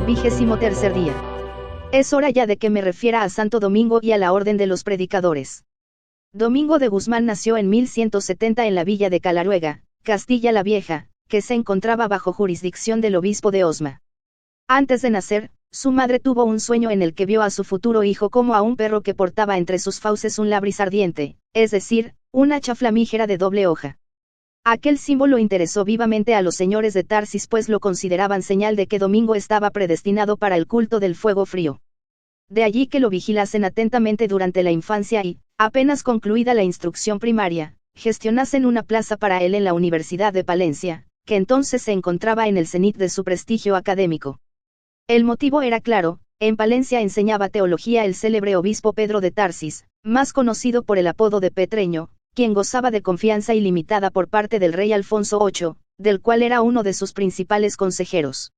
23º día. Es hora ya de que me refiera a Santo Domingo y a la Orden de los Predicadores. Domingo de Guzmán nació en 1170 en la villa de Calaruega, Castilla la Vieja, que se encontraba bajo jurisdicción del obispo de Osma. Antes de nacer, su madre tuvo un sueño en el que vio a su futuro hijo como a un perro que portaba entre sus fauces un labris ardiente, es decir, una hacha flamígera de doble hoja. Aquel símbolo interesó vivamente a los señores de Tarsis, pues lo consideraban señal de que Domingo estaba predestinado para el culto del fuego frío. De allí que lo vigilasen atentamente durante la infancia y, apenas concluida la instrucción primaria, gestionasen una plaza para él en la Universidad de Palencia, que entonces se encontraba en el cenit de su prestigio académico. El motivo era claro: en Palencia enseñaba teología el célebre obispo Pedro de Tarsis, más conocido por el apodo de Petreño, quien gozaba de confianza ilimitada por parte del rey Alfonso VIII, del cual era uno de sus principales consejeros.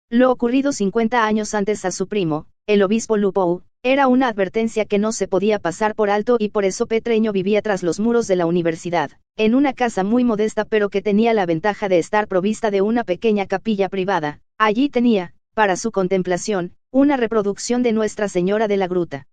Lo ocurrido 50 años antes a su primo, el obispo Lupou, era una advertencia que no se podía pasar por alto, y por eso Petreño vivía tras los muros de la universidad, en una casa muy modesta pero que tenía la ventaja de estar provista de una pequeña capilla privada. Allí tenía, para su contemplación, una reproducción de Nuestra Señora de la Gruta.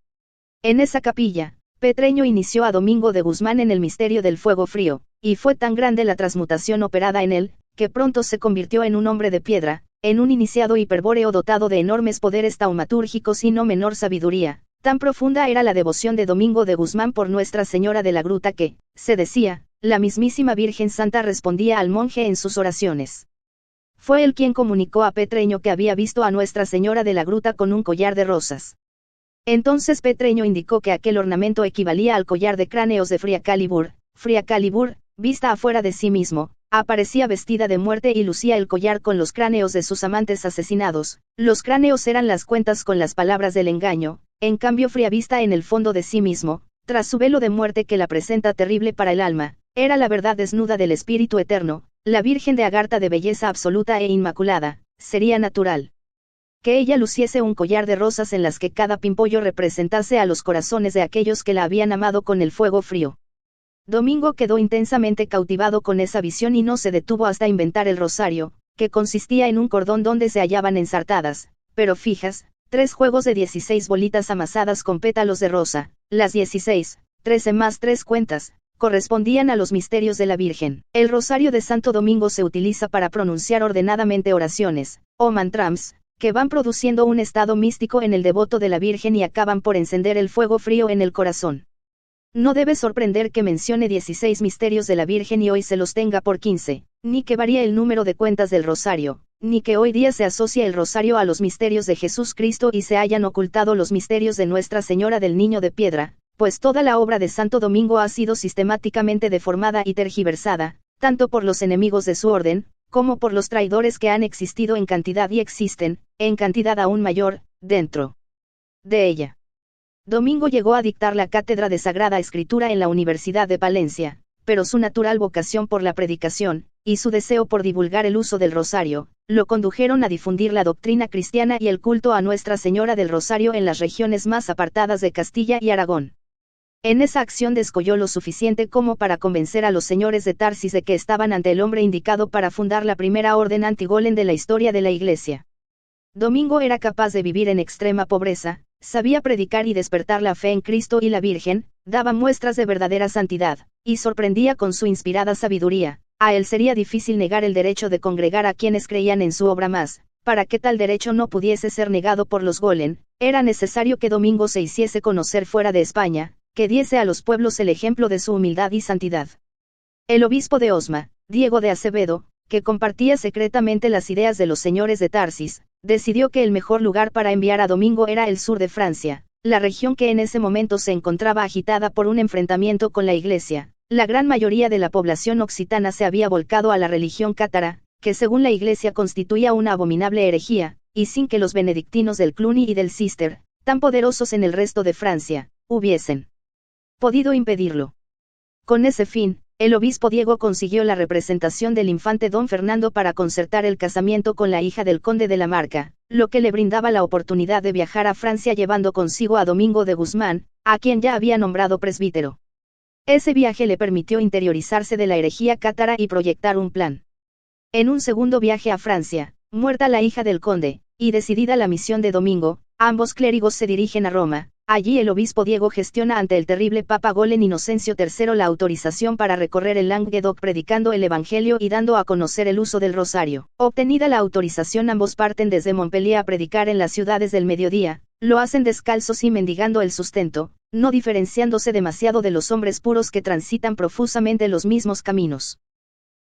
En esa capilla, Petreño inició a Domingo de Guzmán en el misterio del fuego frío, y fue tan grande la transmutación operada en él, que pronto se convirtió en un hombre de piedra, en un iniciado hiperbóreo dotado de enormes poderes taumatúrgicos y no menor sabiduría. Tan profunda era la devoción de Domingo de Guzmán por Nuestra Señora de la Gruta que, se decía, la mismísima Virgen Santa respondía al monje en sus oraciones. Fue él quien comunicó a Petreño que había visto a Nuestra Señora de la Gruta con un collar de rosas. Entonces Petreño indicó que aquel ornamento equivalía al collar de cráneos de Fria Calibur. Fria Calibur, vista afuera de sí mismo, aparecía vestida de muerte y lucía el collar con los cráneos de sus amantes asesinados. Los cráneos eran las cuentas con las palabras del engaño, en cambio Fria, vista en el fondo de sí mismo, tras su velo de muerte que la presenta terrible para el alma, era la verdad desnuda del Espíritu Eterno, la Virgen de Agartha de belleza absoluta e inmaculada. Sería natural que ella luciese un collar de rosas en las que cada pimpollo representase a los corazones de aquellos que la habían amado con el fuego frío. Domingo quedó intensamente cautivado con esa visión y no se detuvo hasta inventar el rosario, que consistía en un cordón donde se hallaban ensartadas, pero fijas, 3 juegos de 16 bolitas amasadas con pétalos de rosa. Las 16, 13 más 3 cuentas, correspondían a los misterios de la Virgen. El rosario de Santo Domingo se utiliza para pronunciar ordenadamente oraciones, o mantrams, que van produciendo un estado místico en el devoto de la Virgen y acaban por encender el fuego frío en el corazón. No debe sorprender que mencione 16 misterios de la Virgen y hoy se los tenga por 15, ni que varíe el número de cuentas del rosario, ni que hoy día se asocie el rosario a los misterios de Jesús Cristo y se hayan ocultado los misterios de Nuestra Señora del Niño de Piedra, pues toda la obra de Santo Domingo ha sido sistemáticamente deformada y tergiversada, tanto por los enemigos de su orden, como por los traidores que han existido en cantidad y existen, en cantidad aún mayor, dentro de ella. Domingo llegó a dictar la cátedra de Sagrada Escritura en la Universidad de Palencia, pero su natural vocación por la predicación, y su deseo por divulgar el uso del rosario, lo condujeron a difundir la doctrina cristiana y el culto a Nuestra Señora del Rosario en las regiones más apartadas de Castilla y Aragón. En esa acción descolló lo suficiente como para convencer a los señores de Tarsis de que estaban ante el hombre indicado para fundar la primera orden antigolem de la historia de la Iglesia. Domingo era capaz de vivir en extrema pobreza, sabía predicar y despertar la fe en Cristo y la Virgen, daba muestras de verdadera santidad, y sorprendía con su inspirada sabiduría. A él sería difícil negar el derecho de congregar a quienes creían en su obra, más, para que tal derecho no pudiese ser negado por los golem, era necesario que Domingo se hiciese conocer fuera de España, que diese a los pueblos el ejemplo de su humildad y santidad. El obispo de Osma, Diego de Acevedo, que compartía secretamente las ideas de los señores de Tarsis, decidió que el mejor lugar para enviar a Domingo era el sur de Francia, la región que en ese momento se encontraba agitada por un enfrentamiento con la Iglesia. La gran mayoría de la población occitana se había volcado a la religión cátara, que según la Iglesia constituía una abominable herejía, y sin que los benedictinos del Cluny y del Cister, tan poderosos en el resto de Francia, hubiesen podido impedirlo. Con ese fin, el obispo Diego consiguió la representación del infante don Fernando para concertar el casamiento con la hija del conde de la Marca, lo que le brindaba la oportunidad de viajar a Francia llevando consigo a Domingo de Guzmán, a quien ya había nombrado presbítero. Ese viaje le permitió interiorizarse de la herejía cátara y proyectar un plan. En un segundo viaje a Francia, muerta la hija del conde, y decidida la misión de Domingo, ambos clérigos se dirigen a Roma. Allí el obispo Diego gestiona ante el terrible Papa Golem Inocencio III la autorización para recorrer el Languedoc predicando el Evangelio y dando a conocer el uso del rosario. Obtenida la autorización, ambos parten desde Montpellier a predicar en las ciudades del mediodía. Lo hacen descalzos y mendigando el sustento, no diferenciándose demasiado de los hombres puros que transitan profusamente los mismos caminos.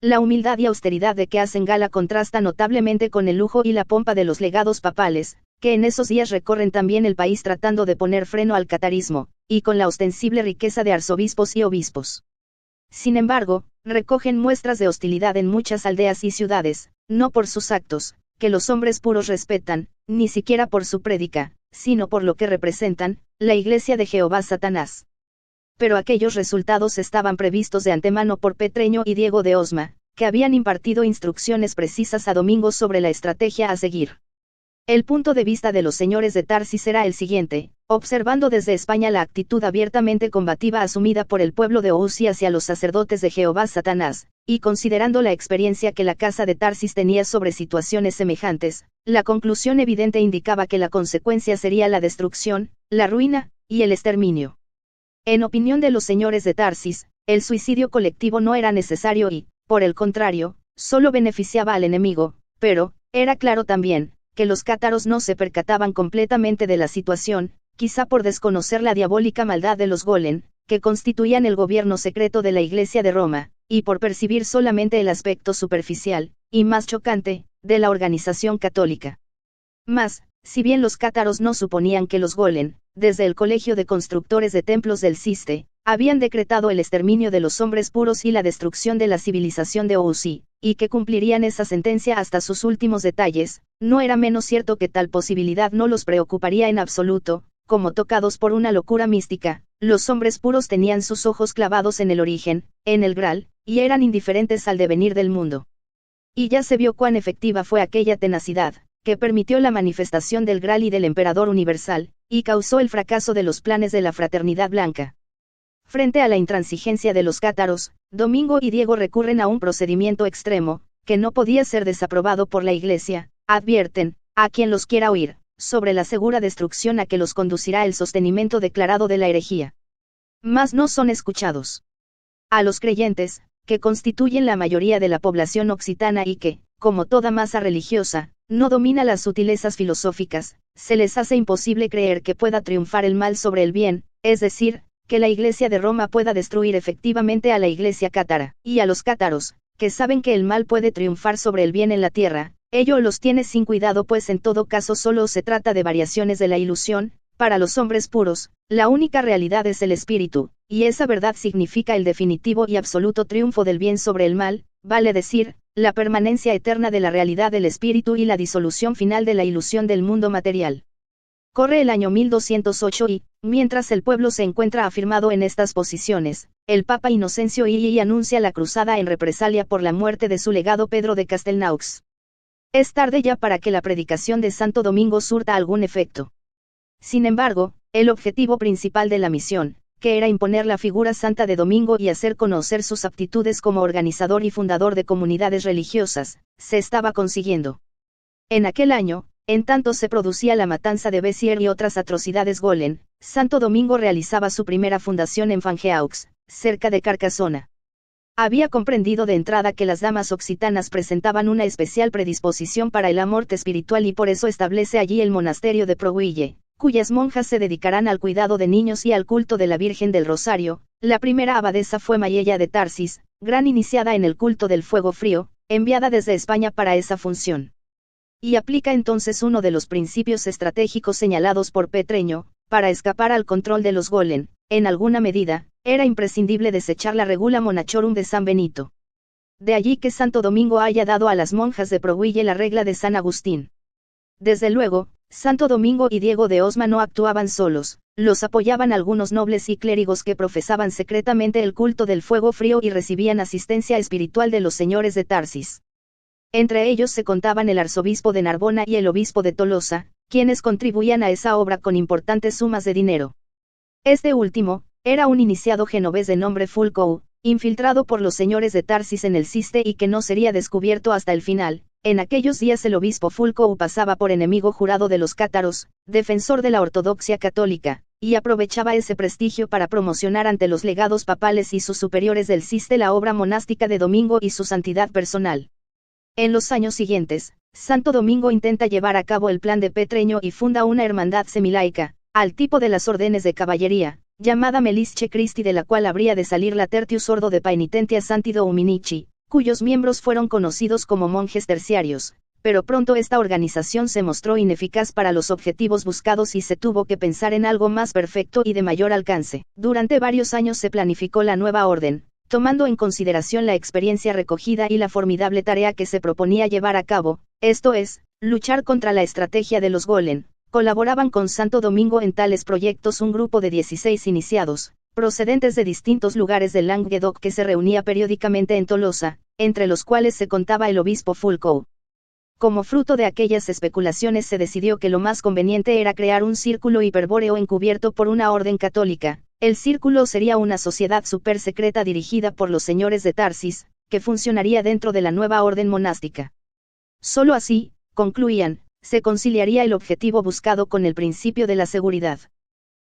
La humildad y austeridad de que hacen gala contrasta notablemente con el lujo y la pompa de los legados papales, que en esos días recorren también el país tratando de poner freno al catarismo, y con la ostensible riqueza de arzobispos y obispos. Sin embargo, recogen muestras de hostilidad en muchas aldeas y ciudades, no por sus actos, que los hombres puros respetan, ni siquiera por su prédica, sino por lo que representan, la Iglesia de Jehová Satanás. Pero aquellos resultados estaban previstos de antemano por Petreño y Diego de Osma, que habían impartido instrucciones precisas a Domingo sobre la estrategia a seguir. El punto de vista de los señores de Tarsis era el siguiente: observando desde España la actitud abiertamente combativa asumida por el pueblo de Ousi hacia los sacerdotes de Jehová Satanás, y considerando la experiencia que la casa de Tarsis tenía sobre situaciones semejantes, la conclusión evidente indicaba que la consecuencia sería la destrucción, la ruina, y el exterminio. En opinión de los señores de Tarsis, el suicidio colectivo no era necesario y, por el contrario, solo beneficiaba al enemigo, pero, era claro también, que los cátaros no se percataban completamente de la situación, quizá por desconocer la diabólica maldad de los Golem, que constituían el gobierno secreto de la Iglesia de Roma, y por percibir solamente el aspecto superficial, y más chocante, de la organización católica. Mas, si bien los cátaros no suponían que los Golem, desde el Colegio de Constructores de Templos del Ciste, habían decretado el exterminio de los hombres puros y la destrucción de la civilización de Ousi, y que cumplirían esa sentencia hasta sus últimos detalles, no era menos cierto que tal posibilidad no los preocuparía en absoluto. Como tocados por una locura mística, los hombres puros tenían sus ojos clavados en el origen, en el Graal, y eran indiferentes al devenir del mundo. Y ya se vio cuán efectiva fue aquella tenacidad, que permitió la manifestación del Graal y del Emperador Universal, y causó el fracaso de los planes de la Fraternidad Blanca. Frente a la intransigencia de los cátaros, Domingo y Diego recurren a un procedimiento extremo, que no podía ser desaprobado por la Iglesia. Advierten, a quien los quiera oír, sobre la segura destrucción a que los conducirá el sostenimiento declarado de la herejía. Mas no son escuchados. A los creyentes, que constituyen la mayoría de la población occitana y que, como toda masa religiosa, no domina las sutilezas filosóficas, se les hace imposible creer que pueda triunfar el mal sobre el bien, es decir, que la Iglesia de Roma pueda destruir efectivamente a la Iglesia cátara, y a los cátaros, que saben que el mal puede triunfar sobre el bien en la tierra. Ello los tiene sin cuidado, pues en todo caso solo se trata de variaciones de la ilusión. Para los hombres puros, la única realidad es el espíritu, y esa verdad significa el definitivo y absoluto triunfo del bien sobre el mal, vale decir, la permanencia eterna de la realidad del espíritu y la disolución final de la ilusión del mundo material. Corre el año 1208 y, mientras el pueblo se encuentra afirmado en estas posiciones, el Papa Inocencio II anuncia la cruzada en represalia por la muerte de su legado Pedro de Castelnaux. Es tarde ya para que la predicación de Santo Domingo surta algún efecto. Sin embargo, el objetivo principal de la misión, que era imponer la figura santa de Domingo y hacer conocer sus aptitudes como organizador y fundador de comunidades religiosas, se estaba consiguiendo. En aquel año, en tanto se producía la matanza de Béziers y otras atrocidades Golem, Santo Domingo realizaba su primera fundación en Fangeaux, cerca de Carcassona. Había comprendido de entrada que las damas occitanas presentaban una especial predisposición para el amor espiritual y por eso establece allí el monasterio de Proguille, cuyas monjas se dedicarán al cuidado de niños y al culto de la Virgen del Rosario. La primera abadesa fue Mayella de Tarsis, gran iniciada en el culto del fuego frío, enviada desde España para esa función. Y aplica entonces uno de los principios estratégicos señalados por Petreño: para escapar al control de los Golem, en alguna medida, era imprescindible desechar la regula monachorum de San Benito. De allí que Santo Domingo haya dado a las monjas de Proguille la regla de San Agustín. Desde luego, Santo Domingo y Diego de Osma no actuaban solos, los apoyaban algunos nobles y clérigos que profesaban secretamente el culto del fuego frío y recibían asistencia espiritual de los señores de Tarsis. Entre ellos se contaban el arzobispo de Narbona y el obispo de Tolosa, quienes contribuían a esa obra con importantes sumas de dinero. Este último, Era un iniciado genovés de nombre Fulco, infiltrado por los señores de Tarsis en el Ciste y que no sería descubierto hasta el final. En aquellos días el obispo Fulco pasaba por enemigo jurado de los cátaros, defensor de la ortodoxia católica, y aprovechaba ese prestigio para promocionar ante los legados papales y sus superiores del Ciste la obra monástica de Domingo y su santidad personal. En los años siguientes, Santo Domingo intenta llevar a cabo el plan de Petreño y funda una hermandad semilaica, al tipo de las órdenes de caballería, llamada Melische Christi, de la cual habría de salir la Tertius Ordo de Paenitentia Santi Dominici, cuyos miembros fueron conocidos como monjes terciarios, pero pronto esta organización se mostró ineficaz para los objetivos buscados y se tuvo que pensar en algo más perfecto y de mayor alcance. Durante varios años se planificó la nueva orden, tomando en consideración la experiencia recogida y la formidable tarea que se proponía llevar a cabo, esto es, luchar contra la estrategia de los Golem. Colaboraban con Santo Domingo en tales proyectos un grupo de 16 iniciados, procedentes de distintos lugares del Languedoc, que se reunía periódicamente en Tolosa, entre los cuales se contaba el obispo Fulco. Como fruto de aquellas especulaciones se decidió que lo más conveniente era crear un círculo hiperbóreo encubierto por una orden católica. El círculo sería una sociedad supersecreta dirigida por los señores de Tarsis, que funcionaría dentro de la nueva orden monástica. Solo así, concluían, se conciliaría el objetivo buscado con el principio de la seguridad.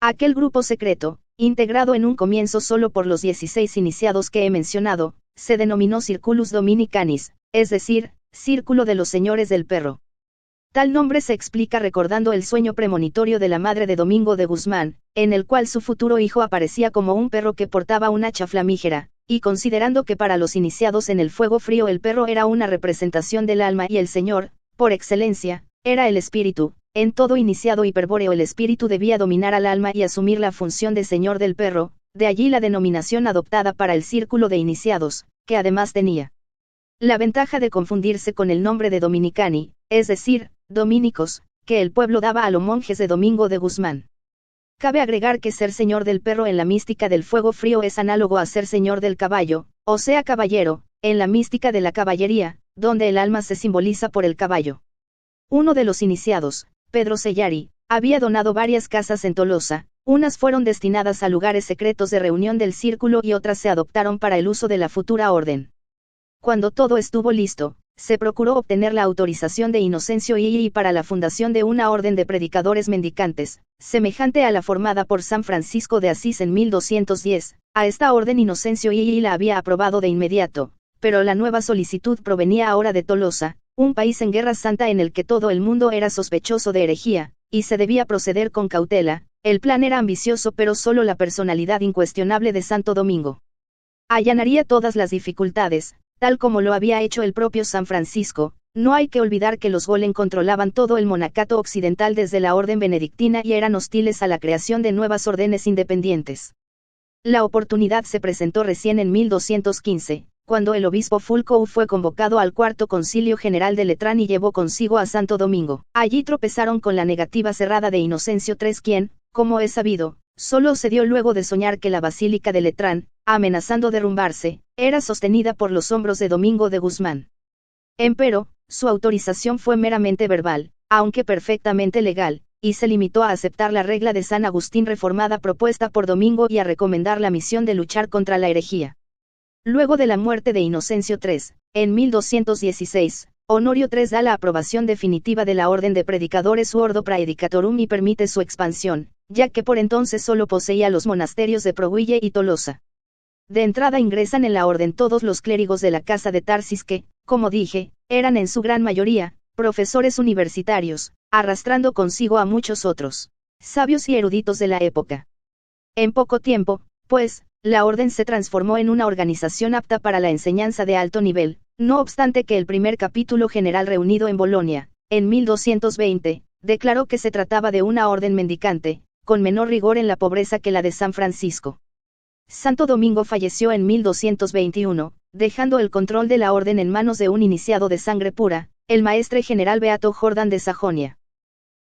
Aquel grupo secreto, integrado en un comienzo solo por los 16 iniciados que he mencionado, se denominó Circulus Dominicanis, es decir, Círculo de los Señores del Perro. Tal nombre se explica recordando el sueño premonitorio de la madre de Domingo de Guzmán, en el cual su futuro hijo aparecía como un perro que portaba un hacha flamígera, y considerando que para los iniciados en el fuego frío el perro era una representación del alma y el Señor, por excelencia, era el espíritu. En todo iniciado hiperbóreo el espíritu debía dominar al alma y asumir la función de señor del perro, de allí la denominación adoptada para el círculo de iniciados, que además tenía la ventaja de confundirse con el nombre de Dominicani, es decir, dominicos, que el pueblo daba a los monjes de Domingo de Guzmán. Cabe agregar que ser señor del perro en la mística del fuego frío es análogo a ser señor del caballo, o sea caballero, en la mística de la caballería, donde el alma se simboliza por el caballo. Uno de los iniciados, Pedro Sellari, había donado varias casas en Tolosa, unas fueron destinadas a lugares secretos de reunión del círculo y otras se adoptaron para el uso de la futura orden. Cuando todo estuvo listo, se procuró obtener la autorización de Inocencio II para la fundación de una orden de predicadores mendicantes, semejante a la formada por San Francisco de Asís en 1210. A esta orden Inocencio II la había aprobado de inmediato, pero la nueva solicitud provenía ahora de Tolosa, un país en guerra santa en el que todo el mundo era sospechoso de herejía, y se debía proceder con cautela. El plan era ambicioso, pero solo la personalidad incuestionable de Santo Domingo allanaría todas las dificultades, tal como lo había hecho el propio San Francisco. No hay que olvidar que los Golem controlaban todo el monacato occidental desde la orden benedictina y eran hostiles a la creación de nuevas órdenes independientes. La oportunidad se presentó recién en 1215, cuando el obispo Fulco fue convocado al Cuarto Concilio General de Letrán y llevó consigo a Santo Domingo. Allí tropezaron con la negativa cerrada de Inocencio III, quien, como es sabido, solo cedió luego de soñar que la Basílica de Letrán, amenazando derrumbarse, era sostenida por los hombros de Domingo de Guzmán. Empero, su autorización fue meramente verbal, aunque perfectamente legal, y se limitó a aceptar la regla de San Agustín reformada propuesta por Domingo y a recomendar la misión de luchar contra la herejía. Luego de la muerte de Inocencio III, en 1216, Honorio III da la aprobación definitiva de la Orden de Predicadores u Ordo Praedicatorum y permite su expansión, ya que por entonces solo poseía los monasterios de Proguille y Tolosa. De entrada ingresan en la orden todos los clérigos de la casa de Tarsis que, como dije, eran en su gran mayoría profesores universitarios, arrastrando consigo a muchos otros sabios y eruditos de la época. En poco tiempo, pues, la orden se transformó en una organización apta para la enseñanza de alto nivel, no obstante que el primer capítulo general reunido en Bolonia, en 1220, declaró que se trataba de una orden mendicante, con menor rigor en la pobreza que la de San Francisco. Santo Domingo falleció en 1221, dejando el control de la orden en manos de un iniciado de sangre pura, el maestre general Beato Jordán de Sajonia.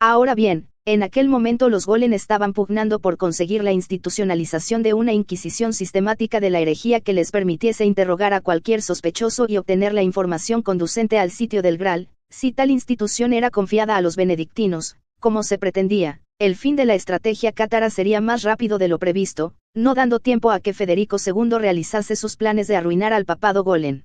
Ahora bien, en aquel momento los Golem estaban pugnando por conseguir la institucionalización de una inquisición sistemática de la herejía que les permitiese interrogar a cualquier sospechoso y obtener la información conducente al sitio del Graal. Si tal institución era confiada a los benedictinos, como se pretendía, el fin de la estrategia cátara sería más rápido de lo previsto, no dando tiempo a que Federico II realizase sus planes de arruinar al papado golem.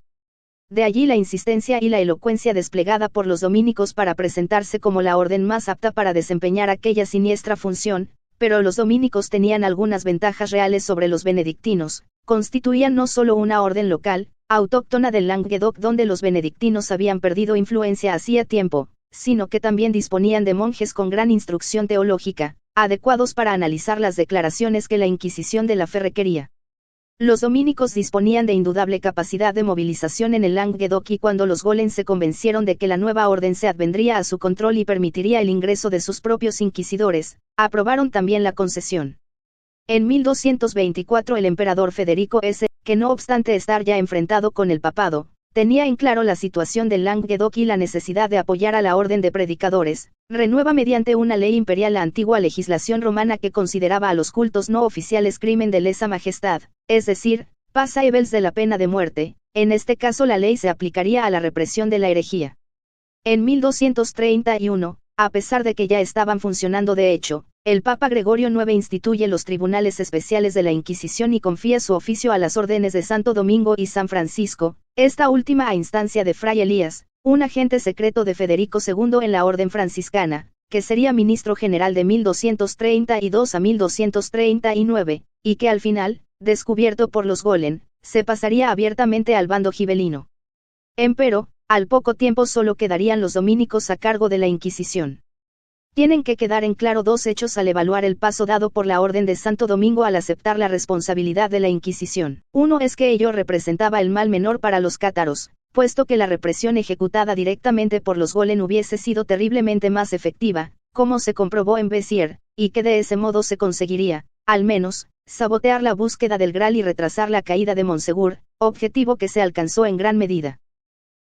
De allí la insistencia y la elocuencia desplegada por los dominicos para presentarse como la orden más apta para desempeñar aquella siniestra función, pero los dominicos tenían algunas ventajas reales sobre los benedictinos, constituían no solo una orden local, autóctona del Languedoc donde los benedictinos habían perdido influencia hacía tiempo, sino que también disponían de monjes con gran instrucción teológica, adecuados para analizar las declaraciones que la Inquisición de la fe requería. Los dominicos disponían de indudable capacidad de movilización en el Languedoc y cuando los Golem se convencieron de que la nueva orden se advendría a su control y permitiría el ingreso de sus propios inquisidores, aprobaron también la concesión. En 1224 el emperador Federico S., que no obstante estar ya enfrentado con el papado, tenía en claro la situación del Languedoc y la necesidad de apoyar a la orden de predicadores, renueva mediante una ley imperial la antigua legislación romana que consideraba a los cultos no oficiales crimen de lesa majestad, es decir, pasables de la pena de muerte. En este caso la ley se aplicaría a la represión de la herejía. En 1231, a pesar de que ya estaban funcionando de hecho, el Papa Gregorio IX instituye los tribunales especiales de la Inquisición y confía su oficio a las órdenes de Santo Domingo y San Francisco, esta última a instancia de Fray Elías, un agente secreto de Federico II en la orden franciscana, que sería ministro general de 1232 a 1239, y que al final, descubierto por los Golem, se pasaría abiertamente al bando gibelino. Empero, al poco tiempo solo quedarían los dominicos a cargo de la Inquisición. Tienen que quedar en claro dos hechos al evaluar el paso dado por la Orden de Santo Domingo al aceptar la responsabilidad de la Inquisición. Uno es que ello representaba el mal menor para los cátaros, puesto que la represión ejecutada directamente por los Golem hubiese sido terriblemente más efectiva, como se comprobó en Béziers, y que de ese modo se conseguiría, al menos, sabotear la búsqueda del Graal y retrasar la caída de Monsegur, objetivo que se alcanzó en gran medida.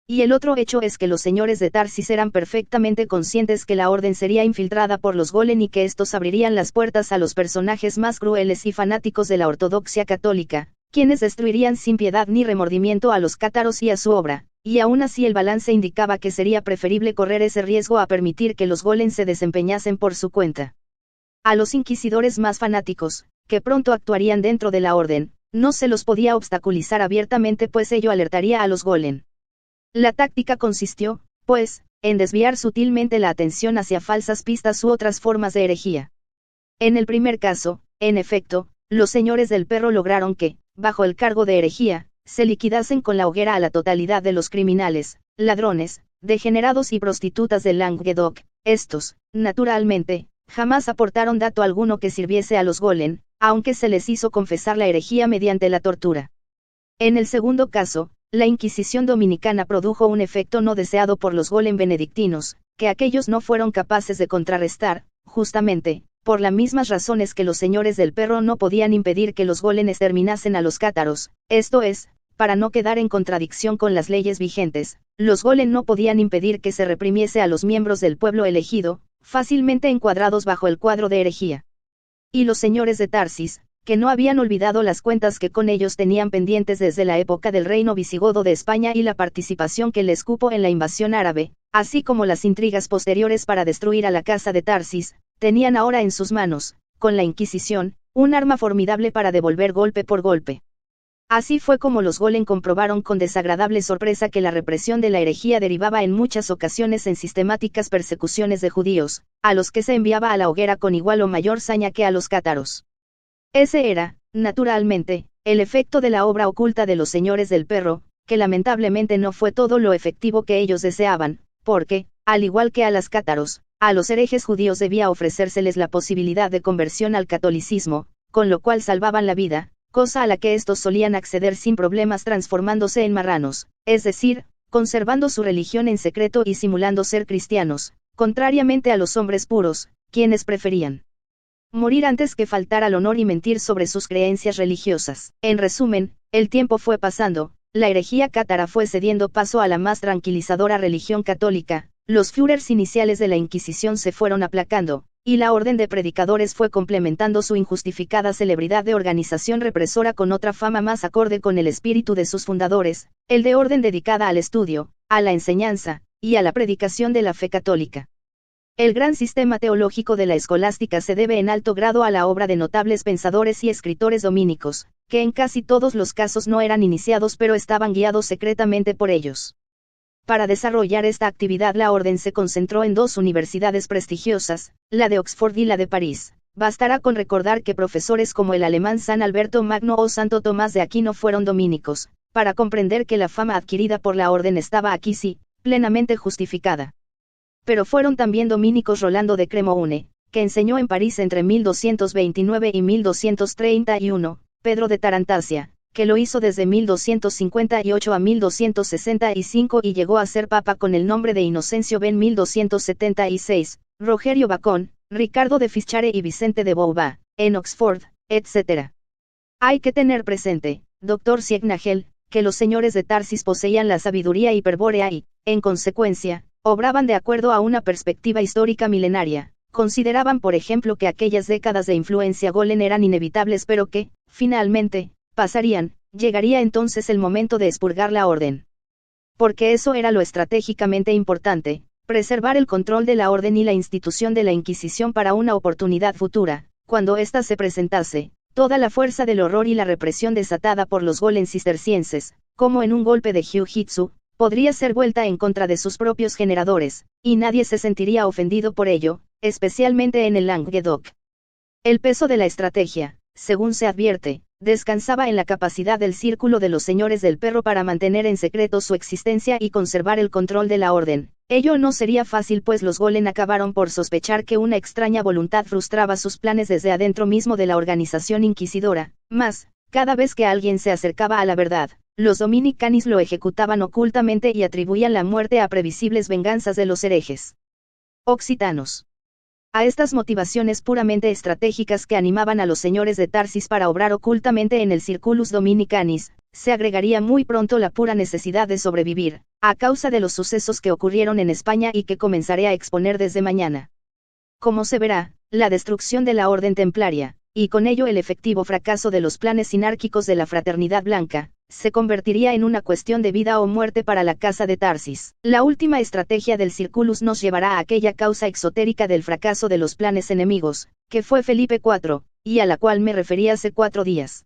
Y el otro hecho es que los señores de Tarsis eran perfectamente conscientes que la orden sería infiltrada por los Golem y que estos abrirían las puertas a los personajes más crueles y fanáticos de la ortodoxia católica, quienes destruirían sin piedad ni remordimiento a los cátaros y a su obra, y aún así el balance indicaba que sería preferible correr ese riesgo a permitir que los Golem se desempeñasen por su cuenta. A los inquisidores más fanáticos, que pronto actuarían dentro de la orden, no se los podía obstaculizar abiertamente pues ello alertaría a los Golem. La táctica consistió, pues, en desviar sutilmente la atención hacia falsas pistas u otras formas de herejía. En el primer caso, en efecto, los señores del perro lograron que, bajo el cargo de herejía, se liquidasen con la hoguera a la totalidad de los criminales, ladrones, degenerados y prostitutas del Languedoc. Estos, naturalmente, jamás aportaron dato alguno que sirviese a los Golem, aunque se les hizo confesar la herejía mediante la tortura. En el segundo caso, la Inquisición dominicana produjo un efecto no deseado por los Golem benedictinos, que aquellos no fueron capaces de contrarrestar, justamente, por las mismas razones que los señores del perro no podían impedir que los Golem exterminasen a los cátaros, esto es, para no quedar en contradicción con las leyes vigentes, los Golem no podían impedir que se reprimiese a los miembros del pueblo elegido, fácilmente encuadrados bajo el cuadro de herejía. Y los señores de Tarsis, que no habían olvidado las cuentas que con ellos tenían pendientes desde la época del reino visigodo de España y la participación que les cupo en la invasión árabe, así como las intrigas posteriores para destruir a la casa de Tarsis, tenían ahora en sus manos, con la Inquisición, un arma formidable para devolver golpe por golpe. Así fue como los Golem comprobaron con desagradable sorpresa que la represión de la herejía derivaba en muchas ocasiones en sistemáticas persecuciones de judíos, a los que se enviaba a la hoguera con igual o mayor saña que a los cátaros. Ese era, naturalmente, el efecto de la obra oculta de los señores del perro, que lamentablemente no fue todo lo efectivo que ellos deseaban, porque, al igual que a las cátaros, a los herejes judíos debía ofrecérseles la posibilidad de conversión al catolicismo, con lo cual salvaban la vida, cosa a la que estos solían acceder sin problemas transformándose en marranos, es decir, conservando su religión en secreto y simulando ser cristianos, contrariamente a los hombres puros, quienes preferían morir antes que faltar al honor y mentir sobre sus creencias religiosas. En resumen, el tiempo fue pasando, la herejía cátara fue cediendo paso a la más tranquilizadora religión católica, los Führers iniciales de la Inquisición se fueron aplacando, y la orden de predicadores fue complementando su injustificada celebridad de organización represora con otra fama más acorde con el espíritu de sus fundadores, el de orden dedicada al estudio, a la enseñanza, y a la predicación de la fe católica. El gran sistema teológico de la escolástica se debe en alto grado a la obra de notables pensadores y escritores dominicos, que en casi todos los casos no eran iniciados pero estaban guiados secretamente por ellos. Para desarrollar esta actividad la orden se concentró en dos universidades prestigiosas, la de Oxford y la de París. Bastará con recordar que profesores como el alemán San Alberto Magno o Santo Tomás de Aquino fueron dominicos, para comprender que la fama adquirida por la orden estaba aquí sí, plenamente justificada. Pero fueron también dominicos Rolando de Cremoune, que enseñó en París entre 1229 y 1231, Pedro de Tarantasia, que lo hizo desde 1258 a 1265 y llegó a ser papa con el nombre de Inocencio ben 1276, Rogerio Bacón, Ricardo de Fischare y Vicente de Beauvais, en Oxford, etc. Hay que tener presente, Dr. Siegnagel, que los señores de Tarsis poseían la sabiduría hiperbórea y, en consecuencia, obraban de acuerdo a una perspectiva histórica milenaria. Consideraban por ejemplo que aquellas décadas de influencia golen eran inevitables pero que, finalmente, pasarían, llegaría entonces el momento de expurgar la orden. Porque eso era lo estratégicamente importante, preservar el control de la orden y la institución de la Inquisición para una oportunidad futura, cuando ésta se presentase. Toda la fuerza del horror y la represión desatada por los golen cistercienses, como en un golpe de jiu-jitsu, podría ser vuelta en contra de sus propios generadores, y nadie se sentiría ofendido por ello, especialmente en el Languedoc. El peso de la estrategia, según se advierte, descansaba en la capacidad del círculo de los señores del perro para mantener en secreto su existencia y conservar el control de la orden. Ello no sería fácil pues los golen acabaron por sospechar que una extraña voluntad frustraba sus planes desde adentro mismo de la organización inquisidora, mas, cada vez que alguien se acercaba a la verdad, los dominicanis lo ejecutaban ocultamente y atribuían la muerte a previsibles venganzas de los herejes occitanos. A estas motivaciones puramente estratégicas que animaban a los señores de Tarsis para obrar ocultamente en el Circulus Dominicanis, se agregaría muy pronto la pura necesidad de sobrevivir, a causa de los sucesos que ocurrieron en España y que comenzaré a exponer desde mañana. Como se verá, la destrucción de la orden templaria, y con ello el efectivo fracaso de los planes sinárquicos de la Fraternidad Blanca, se convertiría en una cuestión de vida o muerte para la casa de Tarsis. La última estrategia del Circulus nos llevará a aquella causa exotérica del fracaso de los planes enemigos, que fue Felipe IV, y a la cual me referí hace 4 días.